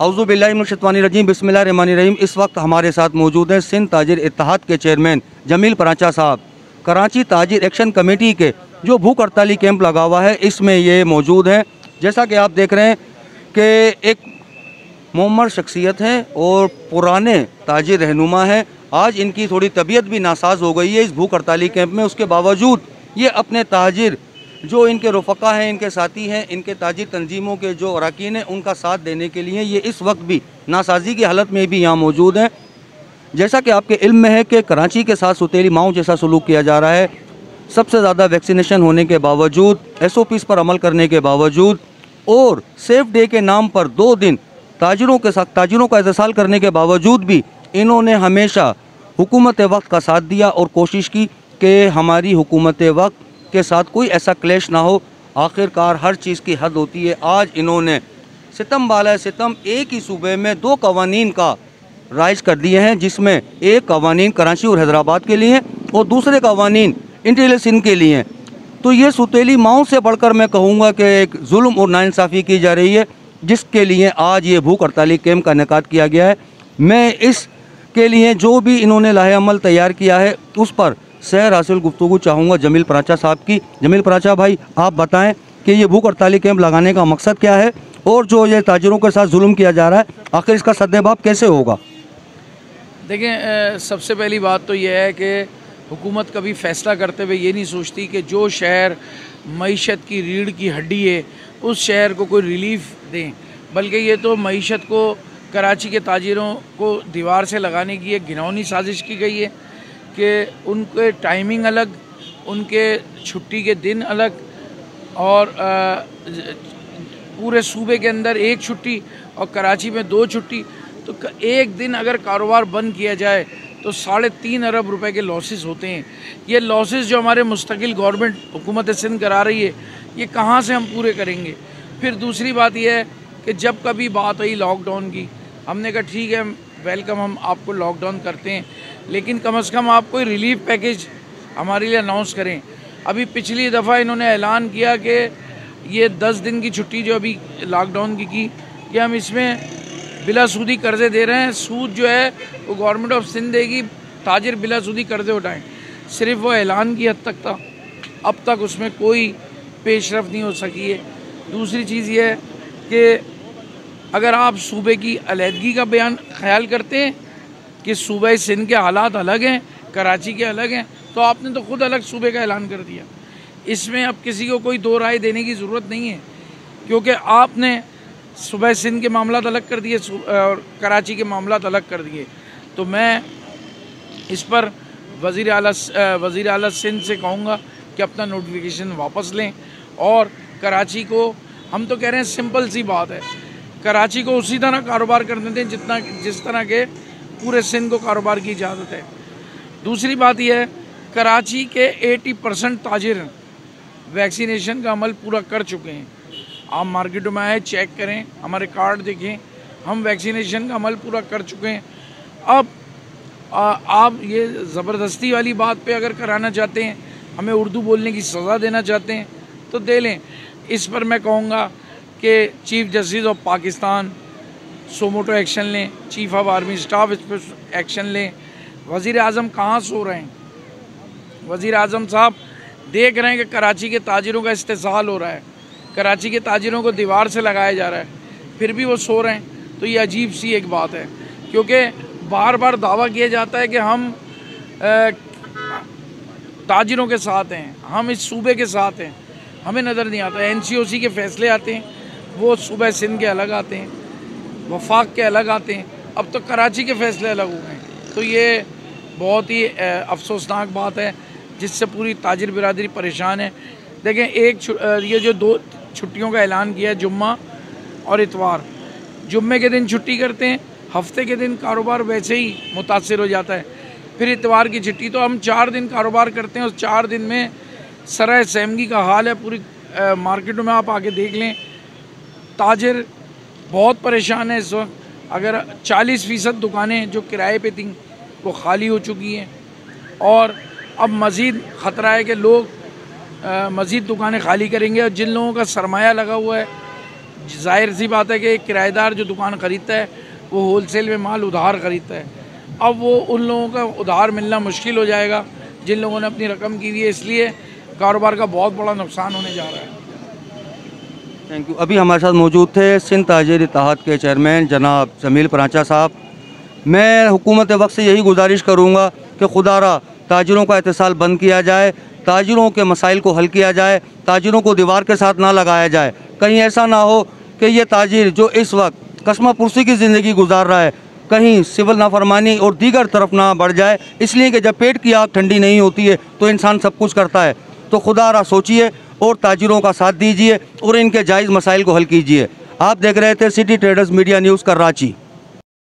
औज़ु बिल्लाहि मिनश शैतानिर रजीम, बिस्मिल्लाहिर रहमानिर रहीम। इस वक्त हमारे साथ मौजूद हैं सिंध ताजिर इत्तेहाद के चेयरमैन जमील परांचा साहब। कराची ताजिर एक्शन कमेटी के जो भूख हड़ताली कैंप लगा हुआ है इसमें ये मौजूद हैं। जैसा कि आप देख रहे हैं कि एक मोमर शख्सियत हैं और पुराने ताजिर रहनुमा हैं। आज इनकी थोड़ी तबीयत भी नासाज हो गई है इस भूख हड़ताली कैंप में। उसके बावजूद ये अपने ताजिर जो इनके रफ़क़ा हैं, इनके साथी हैं, इनके ताजिर तंजीमों के जो अरकान हैं उनका साथ देने के लिए ये इस वक्त भी नासाजी की हालत में भी यहाँ मौजूद हैं। जैसा कि आपके इल्म में है कि कराची के साथ सुतेली माओं जैसा सलूक किया जा रहा है। सबसे ज़्यादा वैक्सीनेशन होने के बावजूद, SOPs पर अमल करने के बावजूद और सेफ डे के नाम पर 2 दिन ताजिरों के साथ ताजिरों का इत्तिसाल करने के बावजूद भी इन्होंने हमेशा हुकूमत वक्त का साथ दिया और कोशिश की कि हमारी हुकूमत वक्त के साथ कोई ऐसा क्लैश ना हो। आखिरकार हर चीज़ की हद होती है। आज इन्होंने सितम बाला सितम एक ही सूबे में 2 कवानीन का राइज कर दिए हैं, जिसमें एक कवानीन कराची और हैदराबाद के लिए और दूसरे कवानीन इंटीरियर सिंध के लिए। तो ये सुतेली माओं से बढ़कर मैं कहूँगा कि एक जुल्म और नाइंसाफ़ी की जा रही है, जिसके लिए आज ये भूख हड़ताली कैंप का इनेकाद किया गया है। मैं इसके लिए जो भी इन्होंने लाहे अमल तैयार किया है उस पर सैर हासिल गुफ्तगू चाहूँगा जमील परांचा साहब की। जमील परांचा भाई, आप बताएं कि ये भूख हड़ताली कैंप लगाने का मकसद क्या है और जो ये ताजिरों के साथ जुल्म किया जा रहा है आखिर इसका सद्देबाब कैसे होगा? देखें, सबसे पहली बात तो यह है कि हुकूमत कभी फ़ैसला करते हुए ये नहीं सोचती कि जो शहर मईशत की रीढ़ की हड्डी है उस शहर को कोई रिलीफ दें, बल्कि ये तो मईशत को, कराची के ताजिरों को दीवार से लगाने की एक घिनौनी साजिश की गई है कि उनके टाइमिंग अलग, उनके छुट्टी के दिन अलग और पूरे सूबे के अंदर 1 छुट्टी और कराची में 2 छुट्टी। तो एक दिन अगर कारोबार बंद किया जाए तो 3.5 अरब रुपए के लॉसेस होते हैं। ये लॉसेस जो हमारे मुस्तकिल गवर्नमेंट हुकूमत सिंध करा रही है, ये कहाँ से हम पूरे करेंगे? फिर दूसरी बात यह है कि जब कभी बात आई लॉकडाउन की, हमने कहा ठीक है वेलकम, हम आपको लॉकडाउन करते हैं, लेकिन कम से कम आप कोई रिलीफ पैकेज हमारे लिए अनाउंस करें। अभी पिछली दफ़ा इन्होंने ऐलान किया कि ये 10 दिन की छुट्टी जो अभी लॉकडाउन की कि हम इसमें बिला सूदी कर्ज़े दे रहे हैं। सूद जो है वो गवर्नमेंट ऑफ सिंध देगी, ताजिर बिला सूदी कर्ज़े उठाएं। सिर्फ वो ऐलान की हद तक था, अब तक उसमें कोई पेशरफ नहीं हो सकी है। दूसरी चीज़ ये है कि अगर आप सूबे की अलहदगी का बयान ख्याल करते हैं कि सूबे सिंध के हालात अलग हैं, कराची के अलग हैं, तो आपने तो ख़ुद अलग सूबे का ऐलान कर दिया। इसमें अब किसी को कोई 2 राय देने की ज़रूरत नहीं है, क्योंकि आपने सूबे सिंध के मामलात अलग कर दिए और कराची के मामलात अलग कर दिए। तो मैं इस पर वज़ीर आला सिंध से कहूँगा कि अपना नोटिफिकेशन वापस लें और कराची को, हम तो कह रहे हैं सिंपल सी बात है, कराची को उसी तरह कारोबार करने दें जिस तरह के पूरे सिंध को कारोबार की इजाज़त है। दूसरी बात यह है, कराची के 80% ताजिर वैक्सीनेशन का अमल पूरा कर चुके हैं। आप मार्केटों में आए, चेक करें, हमारे कार्ड देखें, हम वैक्सीनेशन का अमल पूरा कर चुके हैं। अब आप ये ज़बरदस्ती वाली बात पे अगर कराना चाहते हैं, हमें उर्दू बोलने की सज़ा देना चाहते हैं तो दे लें। इस पर मैं कहूँगा कि chief justice of Pakistan suo motu action लें, चीफ ऑफ आर्मी स्टाफ इस पर एक्शन लें। वज़ीर आज़म कहाँ सो रहे हैं? वज़ीर आज़म साहब देख रहे हैं कि कराची के ताजिरों का इस्तेसाल हो रहा है, कराची के ताजिरों को दीवार से लगाया जा रहा है, फिर भी वो सो रहे हैं। तो ये अजीब सी एक बात है, क्योंकि बार बार दावा किया जाता है कि हम ताजिरों के साथ हैं, हम इस सूबे के साथ हैं। हमें नज़र नहीं आता। NCOC के फ़ैसले आते हैं, वो सूबे सिंध के अलग आते हैं, वफाक के अलग आते हैं, अब तो कराची के फ़ैसले अलग हो गए। तो ये बहुत ही अफसोसनाक बात है जिससे पूरी ताजिर बिरादरी परेशान है। देखें, ये जो 2 छुट्टियों का ऐलान किया है, जुम्मा और इतवार, जुम्मे के दिन छुट्टी करते हैं, हफ्ते के दिन कारोबार वैसे ही मुतासर हो जाता है, फिर इतवार की छुट्टी, तो हम 4 दिन कारोबार करते हैं। उस 4 दिन में सराय सहमगी का हाल है पूरी मार्केटों में, आप आके देख लें। ताजिर बहुत परेशान है इस वक्त। अगर 40% दुकानें जो किराए पे थीं वो खाली हो चुकी हैं और अब मज़ीद ख़तरा है कि लोग मज़ीद दुकानें खाली करेंगे। और जिन लोगों का सरमाया लगा हुआ है, जाहिर सी बात है कि एक किराएदार जो दुकान ख़रीदता है वो होलसेल में माल उधार ख़रीदता है। अब वो उन लोगों का उधार मिलना मुश्किल हो जाएगा जिन लोगों ने अपनी रकम की हुई है, इसलिए कारोबार का बहुत बड़ा नुकसान होने जा रहा है। Thank you. अभी हमारे साथ मौजूद थे सिंध ताजिर इत्तेहाद के चेयरमैन जनाब जमील परांचा साहब। मैं हुकूमत वक्त से यही गुजारिश करूँगा कि खुदारा ताजिरों का एहतसाल बंद किया जाए, ताजिरों के मसाइल को हल किया जाए, ताजिरों को दीवार के साथ ना लगाया जाए। कहीं ऐसा ना हो कि ये ताजिर जो इस वक्त कस्मा पुरसी की ज़िंदगी गुजार रहा है कहीं सिविल नाफरमानी और दीगर तरफ ना बढ़ जाए, इसलिए कि जब पेट की आग ठंडी नहीं होती है तो इंसान सब कुछ करता है। तो खुदारा सोचिए और ताजिरों का साथ दीजिए और इनके जायज़ मसाइल को हल कीजिए। आप देख रहे थे city traders media news Karachi.